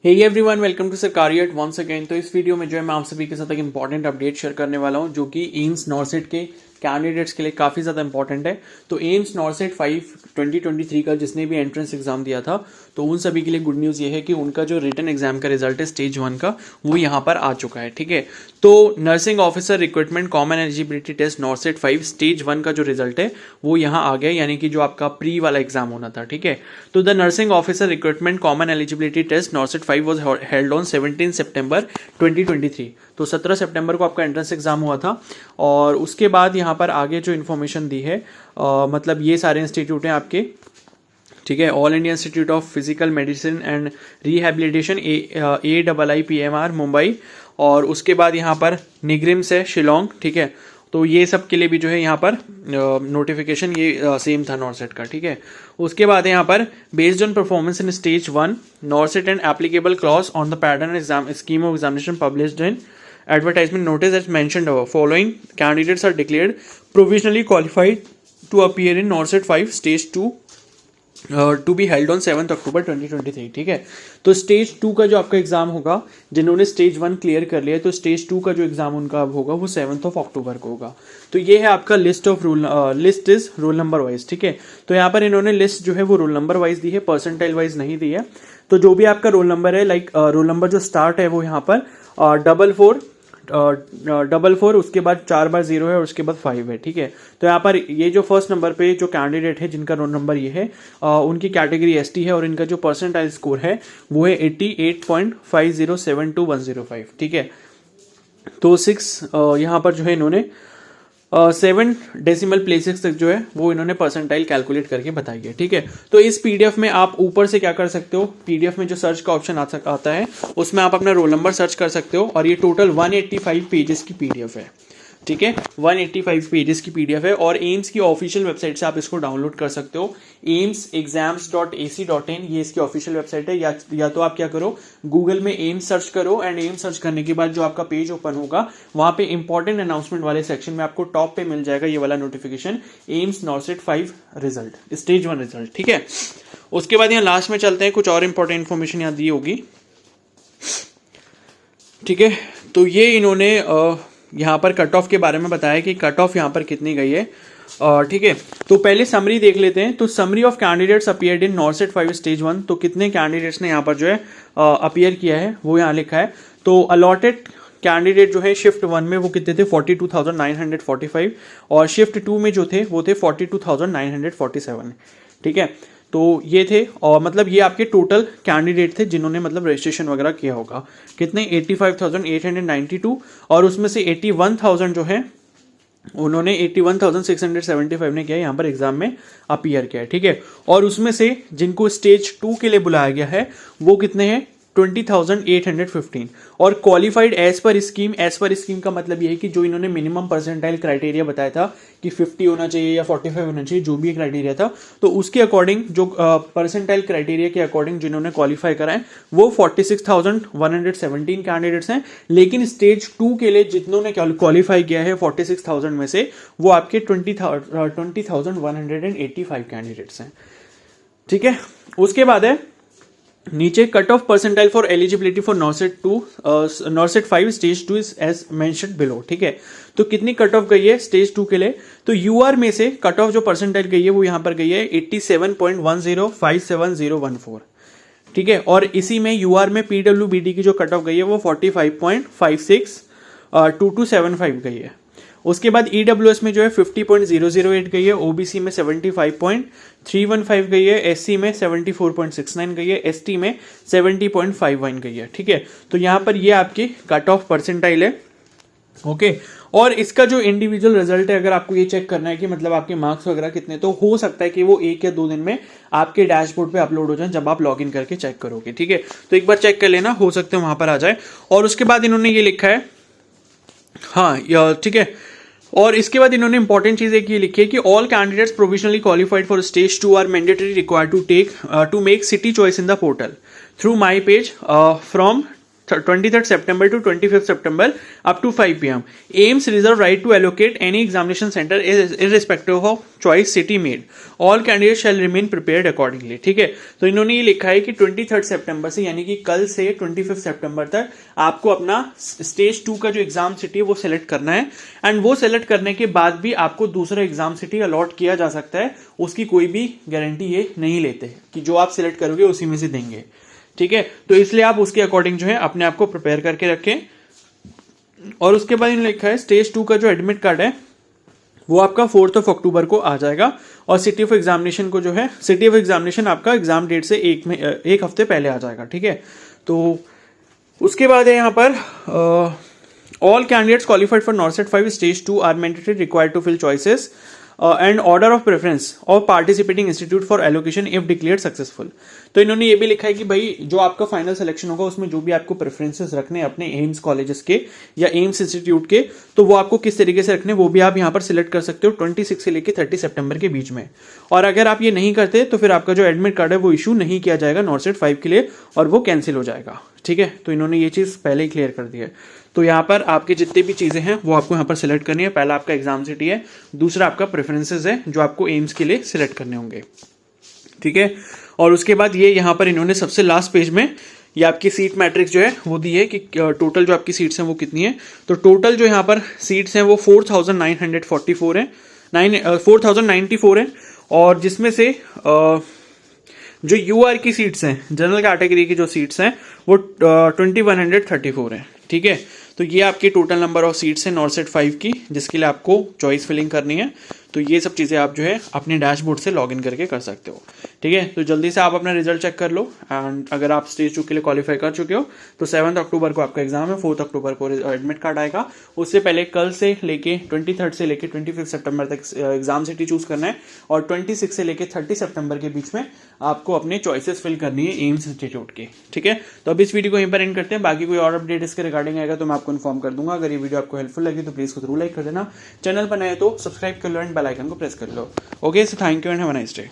Hey everyone, welcome to Sarkariyat once again. तो इस video में जो है मैं आप सभी के साथ एक इंपॉर्टेंट अपडेट शेयर करने वाला हूं जो कि एम्स नॉर्सेट के कैंडिडेट्स के लिए काफ़ी ज़्यादा इंपॉर्टेंट है। तो एम्स नॉर्सेट 5 2023 का जिसने भी एंट्रेंस एग्जाम दिया था तो उन सभी के लिए गुड न्यूज़ ये है कि उनका जो रिटन एग्जाम का रिजल्ट है स्टेज 1 का वो यहाँ पर आ चुका है। ठीक है, तो nursing officer recruitment common eligibility test NORCET 5 stage 1 का जो रिजल्ट है वो यहाँ आ गया, यानी कि जो आपका प्री वाला एग्जाम होना था। ठीक है, तो the nursing officer recruitment common eligibility test NORCET 5 was held on 17 September 2023। तो 17 सितंबर को आपका एंट्रेंस एग्जाम हुआ था। और उसके बाद यहाँ पर आगे जो इन्फॉर्मेशन दी है मतलब ये सारे इंस्टीट्यूट हैं आपके। ठीक है, all India institute of physical medicine and rehabilitation AIIPMR Mumbai, और उसके बाद यहाँ पर निग्रिम्स है शिलोंग। ठीक है, तो ये सब के लिए भी जो है यहाँ पर नोटिफिकेशन ये सेम था नॉर्सेट का। ठीक है, उसके बाद यहाँ पर based on performance in stage 1 नॉर्सेट and applicable clause on the pattern exam scheme of examination published in advertisement notice as mentioned above. Following candidates are declared provisionally qualified to appear in NORCET 5 Stage 2 to be held on 7th October 2023. ठीक है, तो stage 2 का जो आपका exam होगा, जिन्होंने stage 1 clear कर लिया है तो स्टेज 2 का जो एग्जाम उनका अब होगा वो 7th अक्टूबर को होगा। तो ये है आपका list is roll number wise. ठीक है, तो यहाँ पर इन्होंने लिस्ट जो है वो रोल नंबर वाइज दी है, परसेंटाइल वाइज नहीं दी है। तो जो भी आपका रोल नंबर है, लाइक रोल नंबर जो स्टार्ट है वो यहाँ पर 44, उसके बाद 4 बार 0 है और उसके बाद 5 है। ठीक है, तो यहाँ पर ये जो फर्स्ट नंबर पे जो कैंडिडेट है जिनका रोल नंबर ये है उनकी कैटेगरी ST है और इनका जो परसेंटाइल स्कोर है वो है 88.5072105। ठीक है, तो 6 यहाँ पर जो है इन्होंने 7 डेसिमल प्लेसेस तक जो है वो इन्होंने परसेंटाइल कैलकुलेट करके बताई है। ठीक है, तो इस PDF में आप ऊपर से क्या कर सकते हो, PDF में जो सर्च का ऑप्शन आता है उसमें आप अपना रोल नंबर सर्च कर सकते हो, और ये टोटल 185 पेजेस की PDF है। ठीक है, 185 पेजेस की PDF है और एम्स की ऑफिशियल वेबसाइट से आप इसको डाउनलोड कर सकते हो। amsexams.ac.in ये इसकी ऑफिशियल वेबसाइट है। या तो आप क्या करो, गूगल में एम्स सर्च करो एंड एम्स सर्च करने के बाद जो आपका पेज ओपन होगा वहां पे इंपॉर्टेंट अनाउंसमेंट वाले सेक्शन में आपको टॉप पे मिल जाएगा ये वाला notification, AIIMS नॉर्सेट 5 result stage 1 result. ठीक है, उसके बाद यहाँ लास्ट में चलते हैं, कुछ और इंपॉर्टेंट इन्फॉर्मेशन यहाँ दी होगी। ठीक है, तो ये इन्होंने यहाँ पर कट ऑफ के बारे में बताया कि कट ऑफ यहाँ पर कितनी गई है। ठीक है, तो पहले समरी देख लेते हैं। तो summary of candidates appeared in नॉर्सेट 5 stage 1, तो कितने कैंडिडेट्स ने यहाँ पर जो है अपीयर किया है वो यहाँ लिखा है। तो अलॉटेड कैंडिडेट जो है शिफ्ट 1 में वो कितने थे, 42,945, और शिफ्ट 2 में जो थे वो थे 42,947। ठीक है, तो ये थे, और मतलब ये आपके टोटल कैंडिडेट थे जिन्होंने मतलब रजिस्ट्रेशन वगैरह किया होगा। कितने, 85,892, और उसमें से 81,000 जो है उन्होंने 81,675 ने किया यहाँ पर एग्जाम में अपीयर किया है। ठीक है, और उसमें से जिनको स्टेज 2 के लिए बुलाया गया है वो कितने हैं, 20,815, और qualified as per scheme. As per scheme का मतलब ये है कि जो इन्होंने मिनिमम परसेंटाइल क्राइटेरिया बताया था कि 50 होना चाहिए या 45 होना चाहिए, जो भी क्राइटेरिया था, तो उसके अकॉर्डिंग जो परसेंटाइल क्राइटेरिया के अकॉर्डिंग जिन्होंने क्वालिफाई करा है वो 46,117 कैंडिडेट्स हैं। लेकिन स्टेज 2 के लिए जितनों क्वालिफाई किया है 46,000 में से वो आपके 20,185 कैंडिडेट्स हैं। ठीक है, उसके बाद है नीचे cut off percentile for eligibility for NORCET 5 stage 2 is as mentioned below. ठीक है, तो कितनी कट ऑफ गई है स्टेज 2 के लिए, तो UR में से कट ऑफ जो परसेंटाइल गई है वो यहां पर गई है 87.1057,014। ठीक है, और इसी में UR में PWBD की जो कट ऑफ गई है वो 45.562275 गई है। उसके बाद EWS में जो है 50.008 गई है, OBC में 75.315 गई है, SC में 74.69 गई है, ST में 70.51 गई है। ठीक है, तो यहां पर ये आपकी कट ऑफ परसेंटाइल है। ओके, और इसका जो इंडिविजुअल रिजल्ट है, अगर आपको ये चेक करना है कि मतलब आपके मार्क्स वगैरह कितने, तो हो सकता है कि वो 1 या 2 दिन में आपके डैशबोर्ड पे अपलोड हो जाए जब आप लॉगिन करके चेक करोगे। ठीक है, तो एक बार चेक कर लेना, हो सकता है वहां पर आ जाए। और उसके बाद इन्होंने ये लिखा है, हाँ ठीक है, और इसके बाद इन्होंने इंपॉर्टेंट चीज एक ये लिखी है कि all candidates provisionally qualified for stage 2 are mandatory required to make city choice in the portal through my page from 23rd September to 25th September up to 5 p.m. AIIMS reserve right to allocate any examination center irrespective of choice city made. All candidates shall remain prepared accordingly. ठीक है, तो इन्होंने ये लिखा है कि 23rd September से यानी कि कल से 25th September तक आपको अपना स्टेज 2 का जो एग्जाम सिटी है वो सेलेक्ट करना है, एंड वो सेलेक्ट करने के बाद भी आपको दूसरा एग्जाम सिटी अलॉट किया जा सकता है, उसकी कोई भी गारंटी ये नहीं लेते कि जो आप सिलेक्ट करोगे उसी में से देंगे। ठीक है, तो इसलिए आप उसके अकॉर्डिंग जो है अपने आप को प्रिपेयर करके रखें। और उसके बाद इन्होंने लिखा है स्टेज 2 का जो एडमिट कार्ड है वो आपका 4 अक्टूबर को आ जाएगा, और सिटी ऑफ एग्जामिनेशन को जो है, सिटी ऑफ एग्जामिनेशन आपका एग्जाम डेट से एक हफ्ते पहले आ जाएगा। ठीक है, तो उसके बाद है यहाँ पर all candidates qualified for NORCET 5 stage 2 are mandatory required to fill choices and order of preference of participating institute for allocation if declared successful. तो इन्होंने ये भी लिखा है कि भाई जो आपका फाइनल सिलेक्शन होगा उसमें जो भी आपको प्रेफरेंसेस रखने हैं अपने एम्स कॉलेजेस के या एम्स इंस्टीट्यूट के, तो वो आपको किस तरीके से रखने वो भी आप यहाँ पर सिलेक्ट कर सकते हो 26 से लेकर 30 सितंबर के बीच में। और अगर आप ये नहीं करते तो फिर आपका जो एडमिट कार्ड है वो इशू नहीं किया जाएगा नॉर्सेट 5 के लिए, और वो कैंसिल हो जाएगा। ठीक है, तो इन्होंने ये चीज़ पहले ही क्लियर कर दी है। तो यहाँ पर आपके जितने भी चीज़ें हैं वो आपको यहाँ पर सिलेक्ट करनी है। पहला आपका एग्जाम सिटी है, दूसरा आपका प्रेफरेंसेस है जो आपको एम्स के लिए सिलेक्ट करने होंगे। ठीक है, और उसके बाद ये यहाँ पर इन्होंने सबसे लास्ट पेज में ये आपकी सीट मैट्रिक्स जो है वो दी है कि टोटल जो आपकी सीट्स हैं वो कितनी है। तो टोटल जो यहाँ पर सीट्स हैं वो 4944 हैं, 4094 हैं, और जिसमें से जो यूआर की सीट्स हैं, जनरल कैटेगरी की जो सीट्स हैं वो 2134 हैं। ठीक है, तो ये आपके टोटल नंबर ऑफ सीट्स हैं नॉर्सेट 5 की, जिसके लिए आपको चॉइस फिलिंग करनी है। तो ये सब चीज़ें आप जो है अपने डैशबोर्ड से लॉगिन करके कर सकते हो। ठीक है, तो जल्दी से आप अपना रिजल्ट चेक कर लो, एंड अगर आप स्टेज 2 के लिए क्वालिफाई कर चुके हो तो 7 अक्टूबर को आपका एग्जाम है, 4 अक्टूबर को एडमिट कार्ड आएगा। उससे पहले कल से लेके 23rd से लेके 25 सितंबर तक एग्जाम सिटी चूज करना है, और 26 से लेके 30 सितंबर के बीच में आपको अपने चॉइसेस फिल करनी है एम्स इंस्टीट्यूट की। ठीक है, तो अब इस वीडियो को यहीं पर एंड करते हैं। बाकी कोई और अपडेट इसके रिगार्डिंग आएगा तो मैं आपको इन्फॉर्म कर दूंगा। अगर ये वीडियो आपको हेल्पफुल लगी तो प्लीज जरूर लाइक कर देना, चैनल पर नए तो सब्सक्राइब कर लो एंड बेल आइकन को प्रेस कर लो। Okay, so thank you and have a nice day.